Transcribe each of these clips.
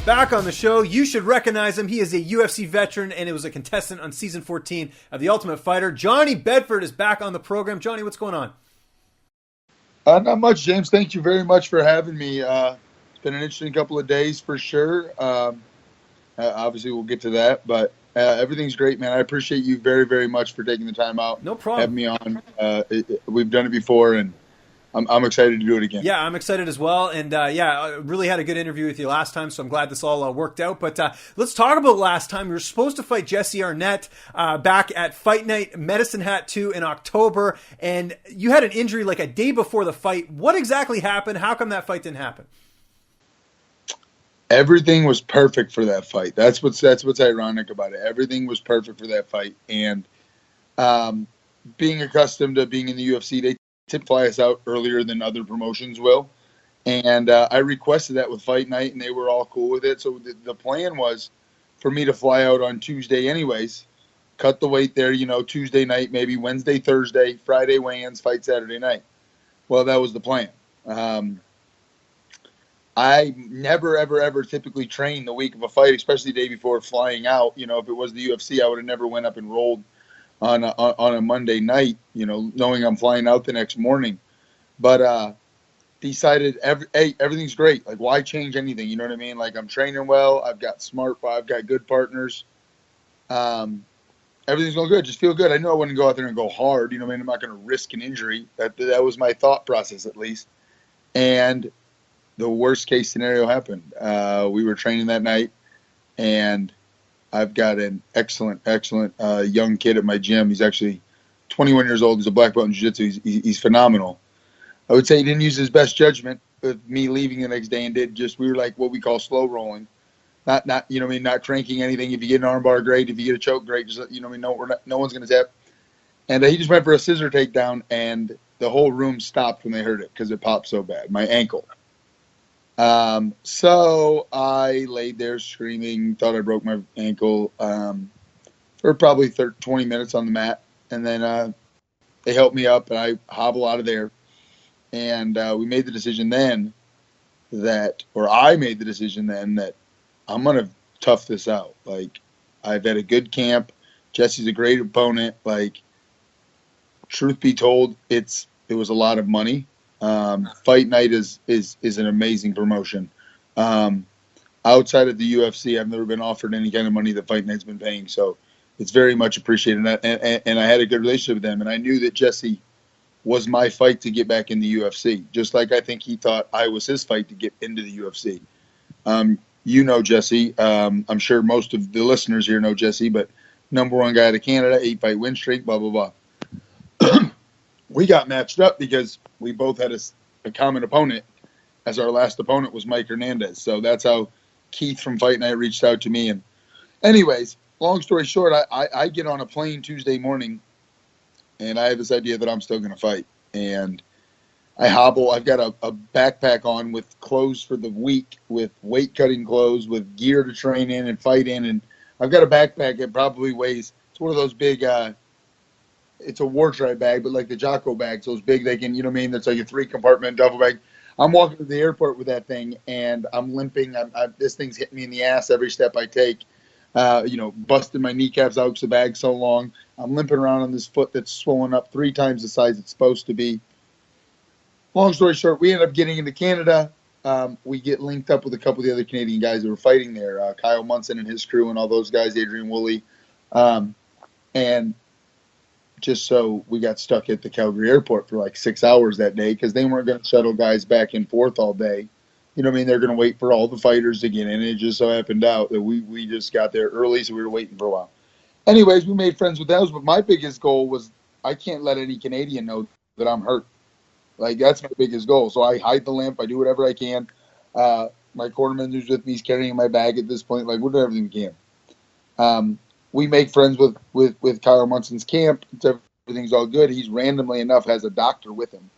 Back on the show, you should recognize him. He is a UFC veteran, and it was a contestant on season 14 of The Ultimate Fighter. Johnny Bedford is back on the program. Johnny, what's going on? Not much, James. Thank you very much for having me. It's been an interesting couple of days for sure. Obviously, we'll get to that, but everything's great, man. I appreciate you very, very much for taking the time out. No problem. Having me on. We've done it before, and I'm excited to do it again. Yeah, I'm excited as well. And I really had a good interview with you last time, so I'm glad this all worked out. But let's talk about last time. You were supposed to fight Jesse Arnett back at Fight Night Medicine Hat 2 in October, and you had an injury like a day before the fight. What exactly happened? How come that fight didn't happen? Everything was perfect for that fight. That's what's ironic about it. Everything was perfect for that fight. And being accustomed to being in the UFC, they fly us out earlier than other promotions will. And I requested that with Fight Night, and they were all cool with it. So the plan was for me to fly out on Tuesday anyways, cut the weight there, Tuesday night, maybe Wednesday, Thursday, Friday weigh-ins, fight Saturday night. Well, that was the plan. I never, ever, ever typically train the week of a fight, especially the day before flying out. If it was the UFC, I would have never went up and rolled on a Monday night, knowing I'm flying out the next morning. But decided everything's great. Like, why change anything? You know what I mean? Like, I'm training well. I've got good partners. Everything's going good. Just feel good. I knew I wouldn't go out there and go hard. You know what I mean? I'm not going to risk an injury. That was my thought process, at least. And the worst case scenario happened. We were training that night, and I've got an excellent young kid at my gym. He's actually 21 years old. He's a black belt in jiu-jitsu. He's phenomenal. I would say he didn't use his best judgment with me leaving the next day, and we were like what we call slow rolling. Not not cranking anything. If you get an armbar, great. If you get a choke, great. Just no one's going to tap. And he just went for a scissor takedown, and the whole room stopped when they heard it because it popped so bad. My ankle. So I laid there screaming, thought I broke my ankle, for probably 20 minutes on the mat. And then, they helped me up, and I hobble out of there. And, we made the decision then that I'm going to tough this out. Like, I've had a good camp. Jesse's a great opponent. Like, truth be told, it was a lot of money. Fight Night is an amazing promotion. Outside of the UFC, I've never been offered any kind of money that Fight Night's been paying, so it's very much appreciated. And I had a good relationship with them, and I knew that Jesse was my fight to get back in the UFC, just like I think he thought I was his fight to get into the UFC. Jesse. I'm sure most of the listeners here know Jesse, but number one guy out of Canada, 8-fight win streak, blah, blah, blah. We got matched up because we both had a common opponent, as our last opponent was Mike Hernandez. So that's how Keith from Fight Night reached out to me. And anyways, long story short, I get on a plane Tuesday morning, and I have this idea that I'm still going to fight. And I hobble. I've got a backpack on with clothes for the week, with weight-cutting clothes, with gear to train in and fight in. And I've got a backpack that probably weighs – it's one of those big it's a war tribe bag, but like the Jocko bags, those big, they can, that's like a 3-compartment duffel bag. I'm walking to the airport with that thing, and I'm limping. This thing's hitting me in the ass every step I take, busting my kneecaps out because the bag's so long. I'm limping around on this foot that's swollen up 3 times the size it's supposed to be. Long story short, we end up getting into Canada. We get linked up with a couple of the other Canadian guys that were fighting there, Kyle Munson and his crew and all those guys, Adrian Woolley. And just so we got stuck at the Calgary airport for like 6 hours that day because they weren't going to shuttle guys back and forth all day. They're going to wait for all the fighters to get in. It just so happened out that we just got there early, so we were waiting for a while. Anyways, we made friends with those, but my biggest goal was I can't let any Canadian know that I'm hurt. Like, that's my biggest goal. So I hide the limp. I do whatever I can. My quarterman who's with me is carrying my bag at this point. Like, we're doing everything we can. We make friends with Kyle Munson's camp. Everything's all good. He's randomly enough has a doctor with him.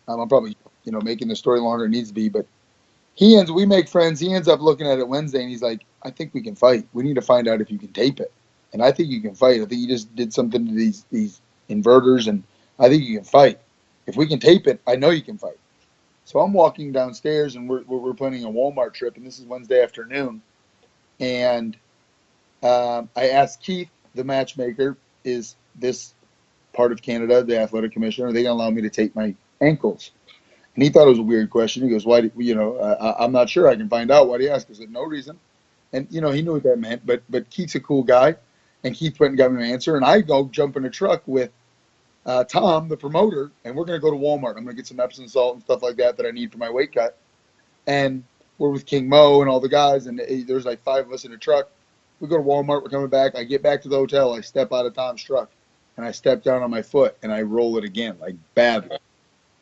I'm probably, making the story longer than it needs to be, but we make friends. He ends up looking at it Wednesday, and he's like, I think we can fight. We need to find out if you can tape it. And I think you can fight. I think you just did something to these inverters, and I think you can fight. If we can tape it, I know you can fight. So I'm walking downstairs, and we're planning a Walmart trip, and this is Wednesday afternoon. And I asked Keith, the matchmaker, is this part of Canada, the athletic commissioner, are they going to allow me to take my ankles? And he thought it was a weird question. He goes, why, I'm not sure. I can find out. Why do you ask? I said, no reason. And, he knew what that meant, but Keith's a cool guy. And Keith went and got me an answer. And I go jump in a truck with Tom, the promoter, and we're going to go to Walmart. I'm going to get some Epsom salt and stuff like that I need for my weight cut. And we're with King Mo and all the guys, and there's like 5 of us in a truck. We go to Walmart. We're coming back. I get back to the hotel. I step out of Tom's truck, and I step down on my foot, and I roll it again, like badly.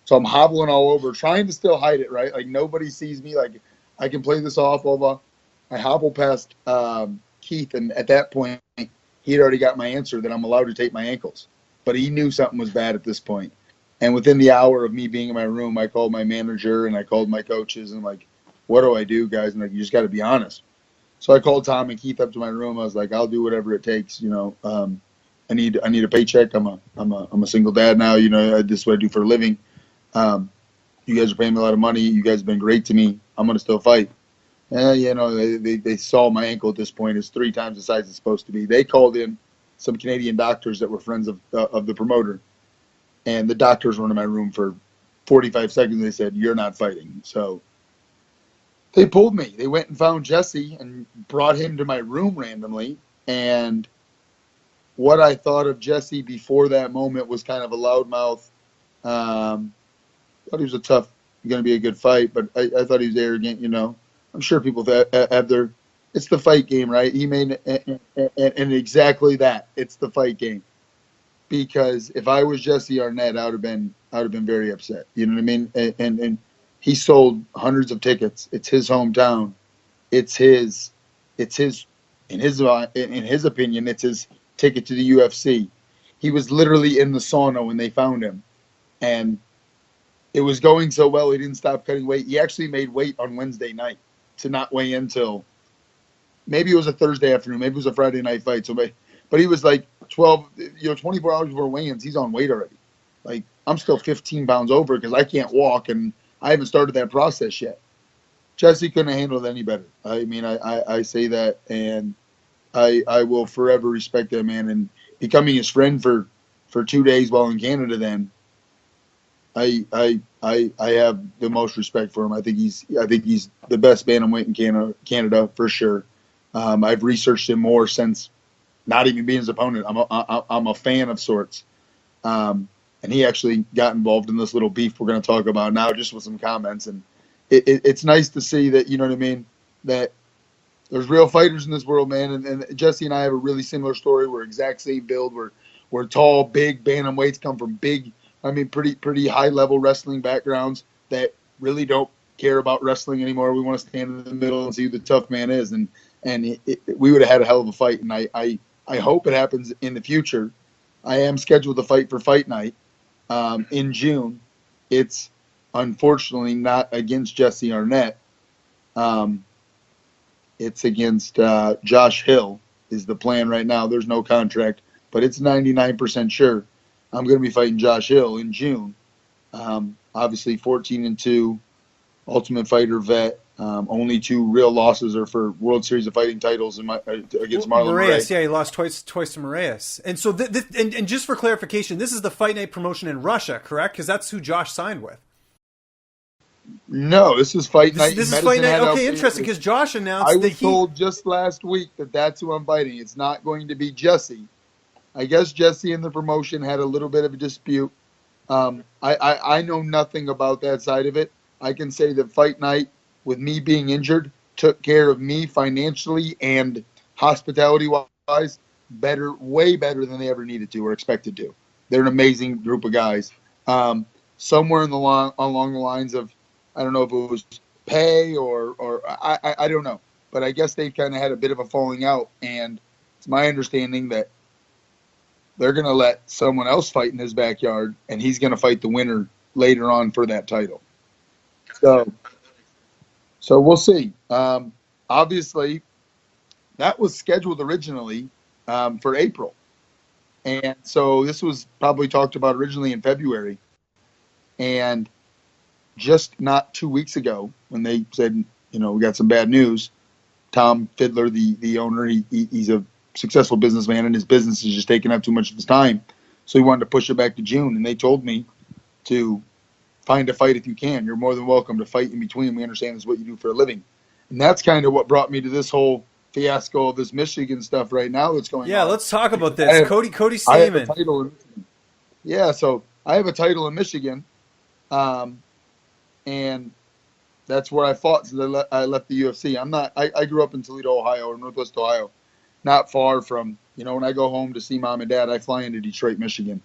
So I'm hobbling all over, trying to still hide it, right? Like nobody sees me. Like I can play this off. Blah, blah. I hobble past Keith, and at that point, he had already got my answer that I'm allowed to take my ankles. But he knew something was bad at this point. And within the hour of me being in my room, I called my manager and I called my coaches, and I'm like, what do I do, guys? And like, you just got to be honest. So I called Tom and Keith up to my room. I was like, I'll do whatever it takes. I need a paycheck. I'm a single dad now. This is what I do for a living. You guys are paying me a lot of money. You guys have been great to me. I'm going to still fight. They saw my ankle at this point is 3 times the size it's supposed to be. They called in some Canadian doctors that were friends of the promoter. And the doctors were in my room for 45 seconds. They said, you're not fighting. So they pulled me. They went and found Jesse and brought him to my room randomly. And what I thought of Jesse before that moment was kind of a loudmouth. Thought he was going to be a good fight, but I thought he was arrogant, I'm sure people have it's the fight game, right? He made, and exactly that. It's the fight game. Because if I was Jesse Arnett, I would have been very upset. You know what I mean? And he sold hundreds of tickets. It's his hometown. It's his in his opinion, it's his ticket to the UFC. He was literally in the sauna when they found him, and it was going so well he didn't stop cutting weight. He actually made weight on Wednesday night to not weigh in till maybe it was a Thursday afternoon, maybe it was a Friday night fight. So, but he was like 24 hours before weigh-ins, he's on weight already. Like, I'm still 15 pounds over because I can't walk, and I haven't started that process yet. Jesse couldn't handle it any better. I mean, I say that, and I will forever respect that man. And becoming his friend for 2 days while in Canada, then I have the most respect for him. I think he's the best bantamweight in Canada for sure. I've researched him more since not even being his opponent. I'm a fan of sorts. And he actually got involved in this little beef we're going to talk about now, just with some comments. And it's nice to see that, you know what I mean, that there's real fighters in this world, man. And Jesse and I have a really similar story. We're exact same build. We're tall, big bantamweights, come from pretty high level wrestling backgrounds that really don't care about wrestling anymore. We want to stand in the middle and see who the tough man is. And we would have had a hell of a fight. And I hope it happens in the future. I am scheduled to fight for Fight Night in June. It's unfortunately not against Jesse Arnett. It's against Josh Hill is the plan right now. There's no contract, but it's 99% sure I'm going to be fighting Josh Hill in June. Obviously 14-2, Ultimate Fighter vet. Only 2 real losses are for World Series of Fighting titles against Marlon Moraes. Yeah, he lost twice to Moraes. And so, and just for clarification, this is the Fight Night promotion in Russia, correct? Because that's who Josh signed with. No, this is Fight Night. This is Fight Night. Okay, interesting. Because Josh announced I was told just last week that's who I'm fighting. It's not going to be Jesse. I guess Jesse and the promotion had a little bit of a dispute. I know nothing about that side of it. I can say that Fight Night, with me being injured, took care of me financially and hospitality-wise way better than they ever needed to or expected to. They're an amazing group of guys. Somewhere along the lines of, I don't know if it was pay or I don't know. But I guess they kind of had a bit of a falling out, and it's my understanding that they're going to let someone else fight in his backyard, and he's going to fight the winner later on for that title. So we'll see. Obviously, that was scheduled originally for April. And so this was probably talked about originally in February. And just not 2 weeks ago when they said, we got some bad news. Tom Fiddler, the owner, he's a successful businessman, and his business is just taking up too much of his time. So he wanted to push it back to June, and they told me to find a fight if you can. You're more than welcome to fight in between. We understand this is what you do for a living. And that's kind of what brought me to this whole fiasco of this Michigan stuff right now that's going on. Yeah, let's talk about this. Cody I have a Stamann. title in Michigan. Yeah, so I have a title in Michigan, and that's where I fought since I left the UFC. I grew up in Toledo, Ohio, or Northwest Ohio, not far from, when I go home to see mom and dad, I fly into Detroit, Michigan.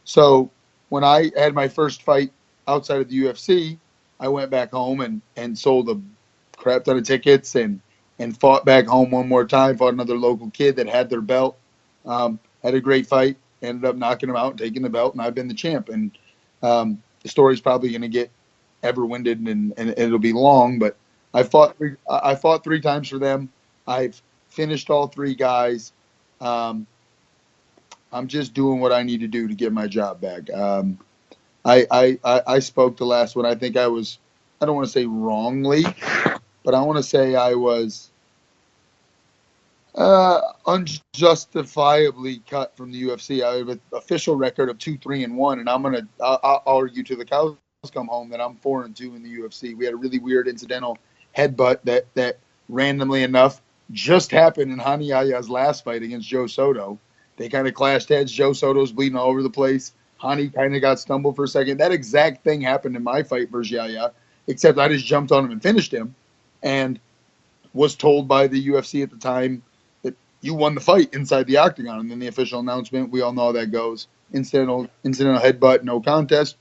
So when I had my first fight outside of the UFC, I went back home and sold a crap ton of tickets and fought back home one more time, fought another local kid that had their belt, had a great fight, ended up knocking him out and taking the belt, and I've been the champ. And the story's probably going to get ever-winded and it'll be long, but I fought 3 times for them. I've finished all 3 guys. I'm just doing what I need to do to get my job back. I spoke the last one. I think I don't want to say wrongly, but I want to say I was unjustifiably cut from the UFC. I have an official record of 2-3-1, and I'll argue to the cows come home that I'm 4-2 in the UFC. We had a really weird incidental headbutt that randomly enough just happened in Hani Yaya's last fight against Joe Soto. They kind of clashed heads. Joe Soto's bleeding all over the place. Hani kind of got stumbled for a second. That exact thing happened in my fight versus Yaya, except I just jumped on him and finished him, and was told by the UFC at the time that you won the fight inside the octagon. And then the official announcement, we all know how that goes. Incidental headbutt, no contest.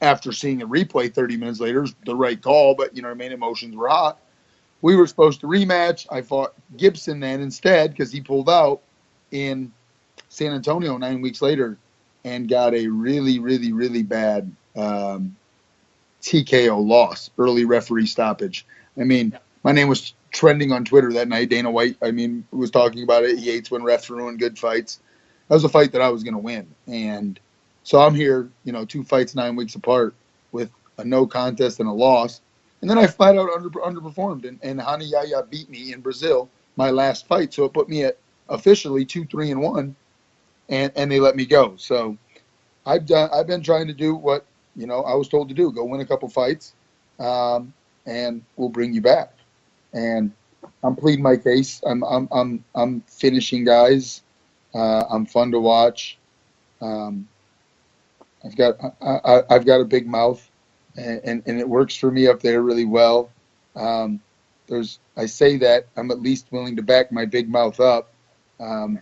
After seeing a replay 30 minutes later, the right call, but emotions were hot. We were supposed to rematch. I fought Gibson then instead because he pulled out in San Antonio 9 weeks later and got a really, really, really bad TKO loss, early referee stoppage. My name was trending on Twitter that night. Dana White, was talking about it. He hates when refs ruin good fights. That was a fight that I was going to win. And so I'm here, 2 fights 9 weeks apart with a no contest and a loss. And then I flat out underperformed. And Hani Yaya beat me in Brazil, my last fight. So it put me at officially 2-3-1, and they let me go. So I've been trying to do what, I was told to do. Go win a couple fights, and we'll bring you back. And I'm pleading my case. I'm finishing guys. I'm fun to watch. I've got a big mouth, and it works for me up there really well. I say that I'm at least willing to back my big mouth up.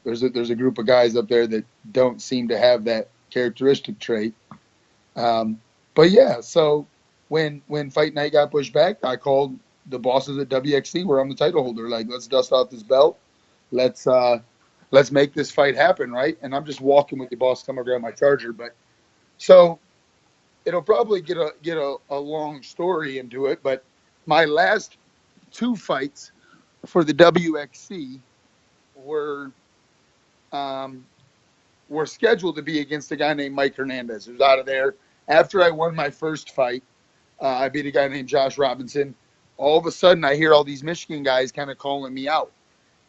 There's a group of guys up there that don't seem to have that characteristic trait. But yeah, so when fight night got pushed back, I called the bosses at WXC, where I'm the title holder. Like, let's dust off this belt. Let's make this fight happen, right? And I'm just walking with the boss. I'm gonna grab my charger, but so it'll probably get a long story into it. But my last 2 fights for the WXC were scheduled to be against a guy named Mike Hernandez, who's out of there. After I won my first fight, I beat a guy named Josh Robinson. All of a sudden, I hear all these Michigan guys kind of calling me out.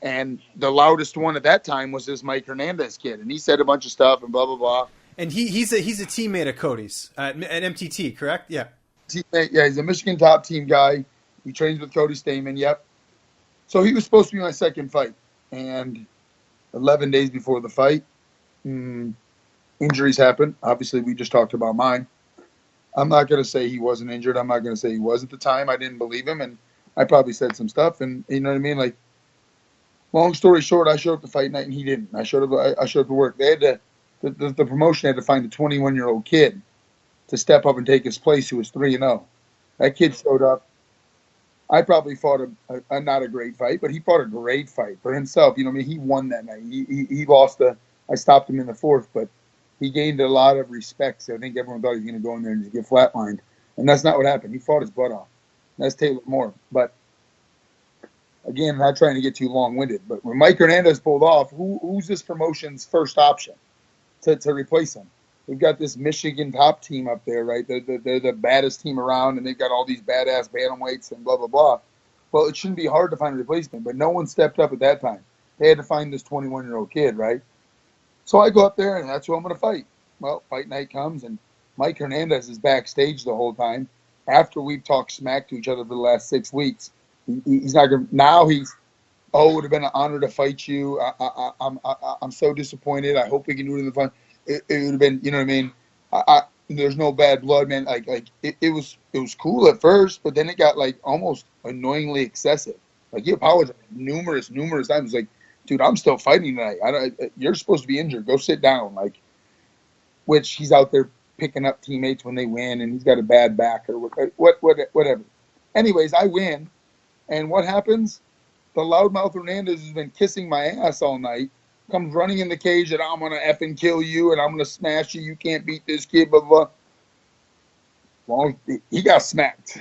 And the loudest one at that time was this Mike Hernandez kid. And he said a bunch of stuff and blah, blah, blah. And he's a teammate of Cody's at MTT, correct? Yeah. Teammate, yeah, he's a Michigan top team guy. He trains with Cody Stamann, yep. So he was supposed to be my second fight. And 11 days before the fight, injuries happened. Obviously, we just talked about mine. I'm not going to say he wasn't injured. I'm not going to say he was at the time. I didn't believe him, and I probably said some stuff. And you know what I mean? Like, long story short, I showed up to fight night, and he didn't. I showed up to work. They had the promotion had to find a 21-year-old kid to step up and take his place, who was 3-0. That kid showed up. I probably fought a not a great fight, but he fought a great fight for himself. He won that night. He lost I stopped him in the 4th, but he gained a lot of respect. So I think everyone thought he was going to go in there and just get flatlined. And that's not what happened. He fought his butt off. That's Taylor Moore. But, again, not trying to get too long-winded. But when Mike Hernandez pulled off, who's this promotion's first option to replace him? we've got this Michigan top team up there, right? They're the baddest team around, and they've got all these badass bantamweights and blah, blah, blah. Well, it shouldn't be hard to find a replacement, but no one stepped up at that time. They had to find this 21-year-old kid, right? So I go up there, and that's who I'm going to fight. Well, fight night comes, and Mike Hernandez is backstage the whole time. After we've talked smack to each other for the last 6 weeks, he's not going to – now he's, oh, it would have been an honor to fight you. I'm so disappointed. I hope we can do it in the fun. It would have been, you know what I mean? There's no bad blood, man. It was cool at first, but then it got like almost annoyingly excessive. Like, he apologized numerous times. Like, dude, I'm still fighting tonight. You're supposed to be injured. Go sit down. Like, which he's out there picking up teammates when they win, and he's got a bad back or whatever. Anyways, I win, and what happens? The loudmouth Hernandez has been kissing my ass all night. Comes running in the cage and I'm going to effing kill you and I'm going to smash you. You can't beat this kid, blah, blah. Well, he got smacked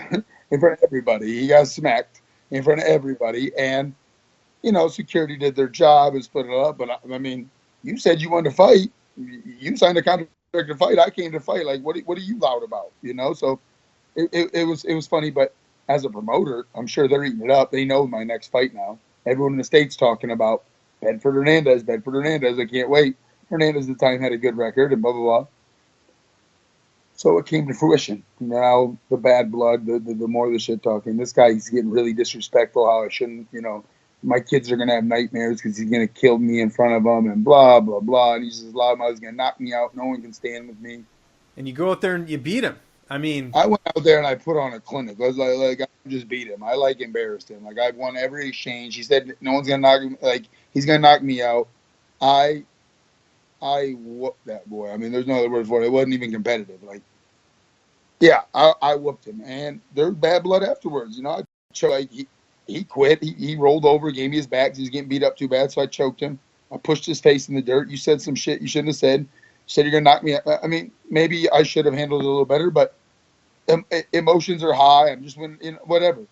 in front of everybody. He got smacked in front of everybody. And, you know, security did their job and split it up. But, I mean, you said you wanted to fight. You signed a contract to fight. I came to fight. Like, what are you loud about? You know, so it was funny. But as a promoter, I'm sure they're eating it up. They know my next fight now. Everyone in the State's talking about Bedford Hernandez. I can't wait. Hernandez at the time had a good record and blah, blah, blah. So it came to fruition. Now the bad blood, the more of the shit talking. This guy, he's getting really disrespectful, how I shouldn't, you know, my kids are going to have nightmares because he's going to kill me in front of them and blah, blah, blah. And he's just loud. He's going to knock me out. No one can stand with me. And you go out there and you beat him. I mean, I went out there and I put on a clinic. I was like I just beat him. I embarrassed him. Like, I've won every exchange. He said no one's gonna knock him. Like, he's gonna knock me out. I whooped that boy. I mean, there's no other words for it. It wasn't even competitive. Like, yeah, I whooped him, and there's bad blood afterwards. You know, I choked. Like, he quit. He rolled over, gave me his back. He was getting beat up too bad, so I choked him. I pushed his face in the dirt. You said some shit you shouldn't have said. You said you're gonna knock me out. I mean, maybe I should have handled it a little better, but emotions are high. I'm just whatever.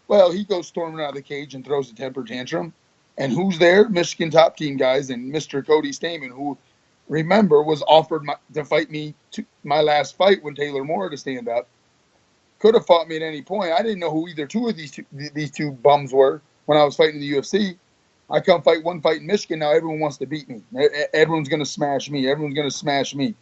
Well, he goes storming out of the cage and throws a temper tantrum. And who's there? Michigan top team guys and Mr. Cody Stamann, who, remember, was offered to fight me to my last fight when Taylor Moore had to stand up. Could have fought me at any point. I didn't know who either two of these two bums were when I was fighting in the UFC. I come fight one fight in Michigan. Now everyone wants to beat me. Everyone's going to smash me. Everyone's going to smash me.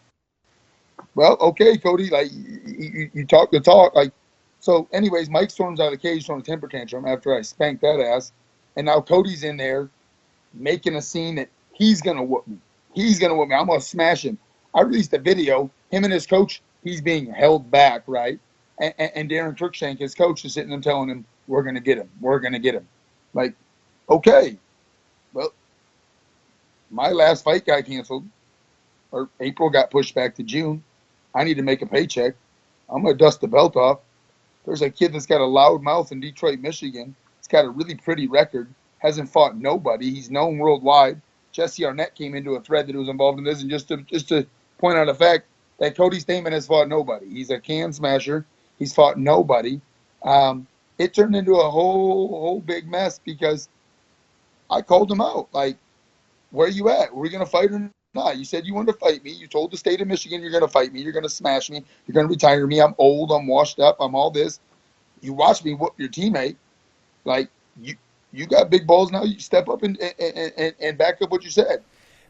Well, okay, Cody, like, you talk the talk. Like, so anyways, Mike storms out of the cage throwing a temper tantrum after I spanked that ass. And now Cody's in there making a scene that he's going to whoop me. He's going to whoop me. I'm going to smash him. I released a video. Him and his coach, he's being held back, right? And Darren Cruikshank, his coach, is sitting there telling him, we're going to get him. We're going to get him. Like, okay. Well, my last fight got canceled. Or April got pushed back to June. I need to make a paycheck. I'm going to dust the belt off. There's a kid that's got a loud mouth in Detroit, Michigan. He's got a really pretty record. Hasn't fought nobody. He's known worldwide. Jesse Arnett came into a thread that was involved in this. And just to point out a fact, that Cody Stamann has fought nobody. He's a can smasher. He's fought nobody. It turned into a whole big mess because I called him out. Like, where are you at? Are we going to fight or not? You said you wanted to fight me. You told the state of Michigan you're going to fight me. You're going to smash me. You're going to retire me. I'm old. I'm washed up. I'm all this. You watch me whoop your teammate. Like, you got big balls now. You step up and back up what you said.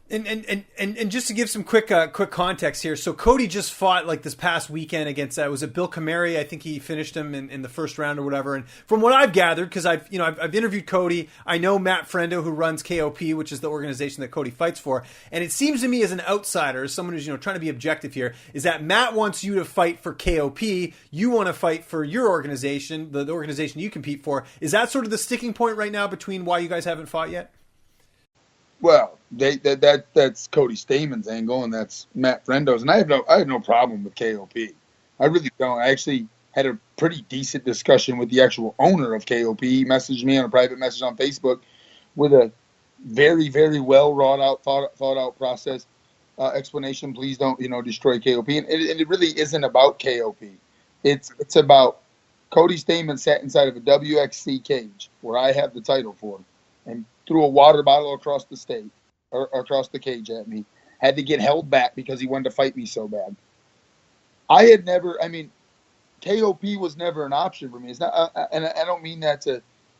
And just to give some quick context here, so Cody just fought like this past weekend against was it Bill Kamari? I think he finished him in the first round or whatever. And from what I've gathered, because I've interviewed Cody, I know Matt Frendo, who runs KOP, which is the organization that Cody fights for, and it seems to me as an outsider, as someone who's trying to be objective here, is that Matt wants you to fight for KOP, you want to fight for your organization, the organization you compete for. Is that sort of the sticking point right now between why you guys haven't fought yet? Well, that's Cody Stamann's angle, and that's Matt Frendo's, and I have no problem with KOP. I really don't. I actually had a pretty decent discussion with the actual owner of KOP. He messaged me on a private message on Facebook with a very, very well thought out process explanation. Please don't destroy KOP, and it really isn't about KOP. It's about Cody Stamann sat inside of a WXC cage where I have the title for, and threw a water bottle across the state or across the cage at me had to get held back because he wanted to fight me so bad. I had never, I mean, KOP was never an option for me. It's not, and I don't mean that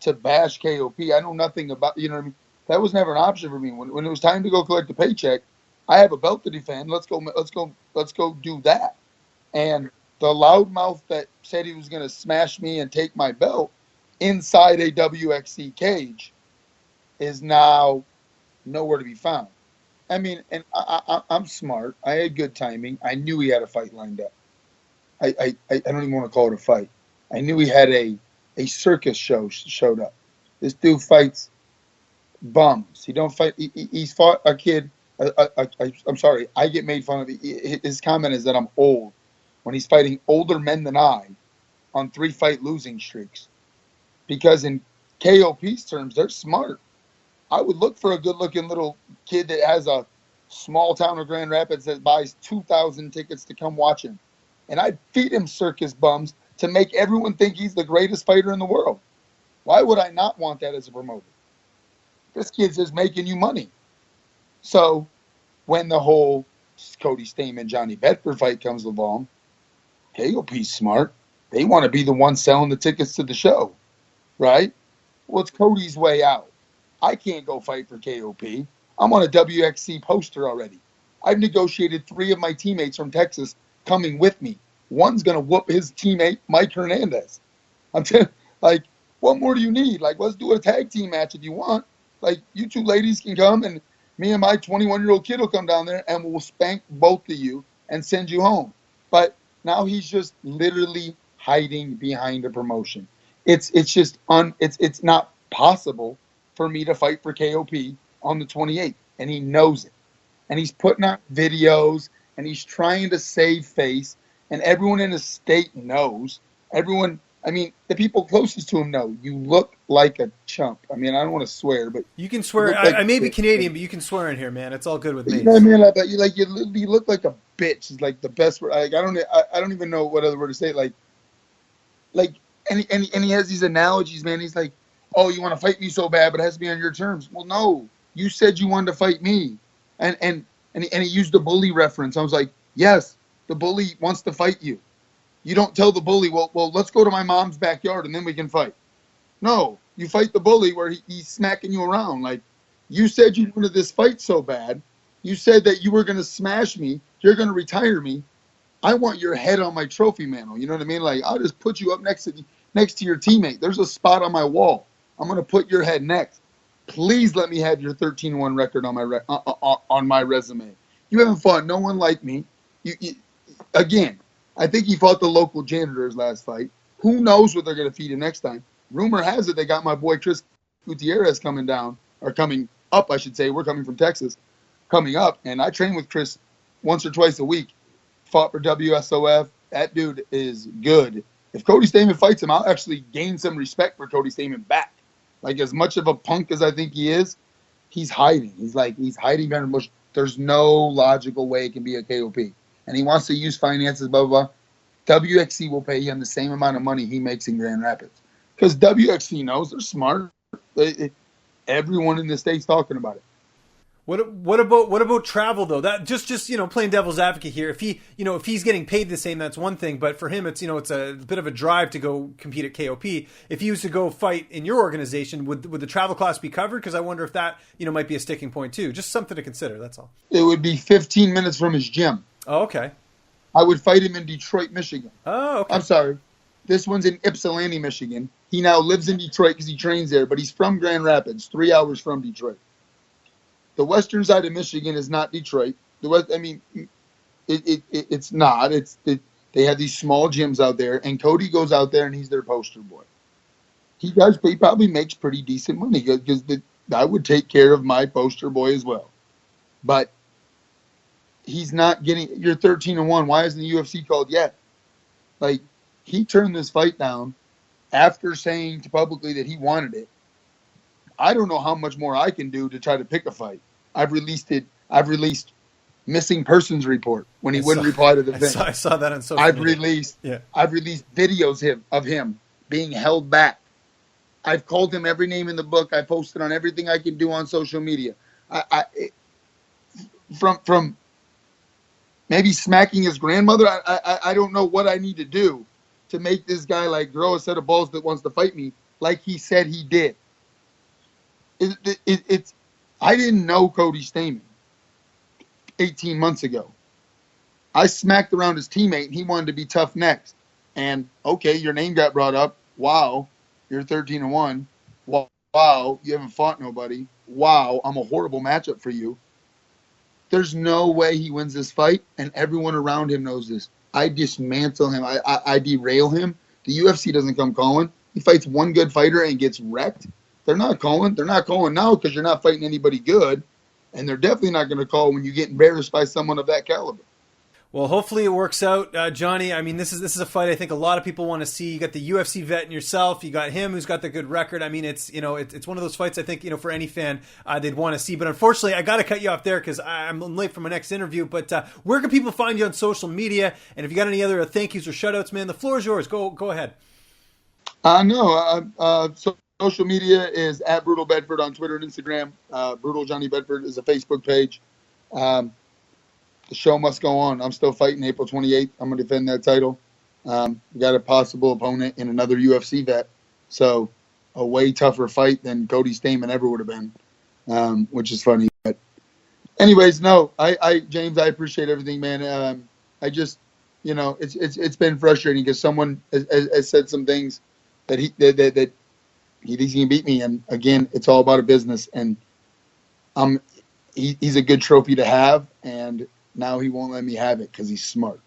to bash KOP. I know nothing about, you know what I mean? That was never an option for me. When it was time to go collect the paycheck, I have a belt to defend. Let's go do that. And the loudmouth that said he was going to smash me and take my belt inside a WXC cage is now nowhere to be found. I mean, and I'm smart. I had good timing. I knew he had a fight lined up. I don't even want to call it a fight. I knew he had a circus show showed up. This dude fights bums. He don't fight. He's fought a kid. I'm sorry. I get made fun of. His comment is that I'm old when he's fighting older men than I on 3-fight losing streaks. Because in KOP's terms, they're smart. I would look for a good-looking little kid that has a small town of Grand Rapids that buys 2,000 tickets to come watch him. And I'd feed him circus bums to make everyone think he's the greatest fighter in the world. Why would I not want that as a promoter? This kid's just making you money. So when the whole Cody Stamann, Johnny Bedford fight comes along, KOP's smart. They want to be the one selling the tickets to the show, right? Well, it's Cody's way out. I can't go fight for KOP. I'm on a WXC poster already. I've negotiated 3 of my teammates from Texas coming with me. One's going to whoop his teammate, Mike Hernandez. I'm telling, like, what more do you need? Like, let's do a tag team match if you want. Like, you 2 ladies can come, and me and my 21-year-old kid will come down there, and we'll spank both of you and send you home. But now he's just literally hiding behind a promotion. It's just it's not possible for me to fight for KOP on the 28th, and he knows it. And he's putting out videos, and he's trying to save face, and everyone in the state knows. Everyone, I mean, the people closest to him know. You look like a chump. I mean, I don't want to swear, but you can swear. Like I may be Canadian, but you can swear in here, man. It's all good with me. You know what I mean? Like, you look like a bitch. Is like the best word. Like, I don't even know what other word to say. And he has these analogies, man. He's like, oh, you want to fight me so bad, but it has to be on your terms. Well, no, you said you wanted to fight me, and he used the bully reference. I was like, yes, the bully wants to fight you. You don't tell the bully, well, let's go to my mom's backyard and then we can fight. No, you fight the bully where he's smacking you around. Like, you said you wanted this fight so bad. You said that you were going to smash me. You're going to retire me. I want your head on my trophy mantle. You know what I mean? Like, I'll just put you up next to your teammate. There's a spot on my wall. I'm going to put your head next. Please let me have your 13-1 record on my resume. You haven't fought no one like me. Again, I think he fought the local janitors last fight. Who knows what they're going to feed him next time? Rumor has it they got my boy Chris Gutierrez coming up, I should say. We're coming from Texas, coming up. And I train with Chris once or twice a week. Fought for WSOF. That dude is good. If Cody Stamann fights him, I'll actually gain some respect for Cody Stamann back. Like, as much of a punk as I think he is, he's hiding. He's hiding behind a bush. There's no logical way it can be a KOP. And he wants to use finances, blah, blah, blah. WXC will pay him the same amount of money he makes in Grand Rapids. Because WXC knows they're smart. Everyone in the state's talking about it. What about travel though? That just playing devil's advocate here. If he's getting paid the same, that's one thing. But for him, it's a bit of a drive to go compete at KOP. If he was to go fight in your organization, would the travel costs be covered? Because I wonder if that might be a sticking point too. Just something to consider. That's all. It would be 15 minutes from his gym. Oh, okay. I would fight him in Detroit, Michigan. Oh, okay. I'm sorry. This one's in Ypsilanti, Michigan. He now lives in Detroit because he trains there, but he's from Grand Rapids, 3 hours from Detroit. The western side of Michigan is not Detroit. It's not. They have these small gyms out there, and Cody goes out there and he's their poster boy. He probably makes pretty decent money because I would take care of my poster boy as well. But he's not getting. You're 13-1. Why isn't the UFC called yet? Like, he turned this fight down after saying publicly that he wanted it. I don't know how much more I can do to try to pick a fight. I've released missing persons report when he wouldn't reply to the thing. I saw that on social media. I've released videos of him being held back. I've called him every name in the book. I posted on everything I can do on social media. from maybe smacking his grandmother. I don't know what I need to do to make this guy like grow a set of balls that wants to fight me like he said he did. It's I didn't know Cody Stamann 18 months ago. I smacked around his teammate and he wanted to be tough next. And okay, your name got brought up. Wow, you're 13-1. Wow, you haven't fought nobody. Wow, I'm a horrible matchup for you. There's no way he wins this fight, and everyone around him knows this. I dismantle him. I derail him. The UFC doesn't come calling. He fights one good fighter and gets wrecked. They're not calling. They're not calling now because you're not fighting anybody good, and they're definitely not going to call when you get embarrassed by someone of that caliber. Well, hopefully it works out, Johnny. I mean, this is a fight I think a lot of people want to see. You got the UFC vet in yourself. You got him who's got the good record. I mean, it's one of those fights I think for any fan they'd want to see. But unfortunately, I got to cut you off there because I'm late for my next interview. But where can people find you on social media? And if you got any other thank yous or shout outs, man, the floor is yours. Go ahead. Social media is at Brutal Bedford on Twitter and Instagram. Brutal Johnny Bedford is a Facebook page. The show must go on. I'm still fighting April 28th. I'm going to defend that title. We got a possible opponent in another UFC vet. So a way tougher fight than Cody Stamann ever would have been, which is funny. But anyways, no, James, I appreciate everything, man. I just, it's been frustrating because someone has said some things that he thinks he can beat me. And again, it's all about a business. And he's a good trophy to have. And now he won't let me have it because he's smart.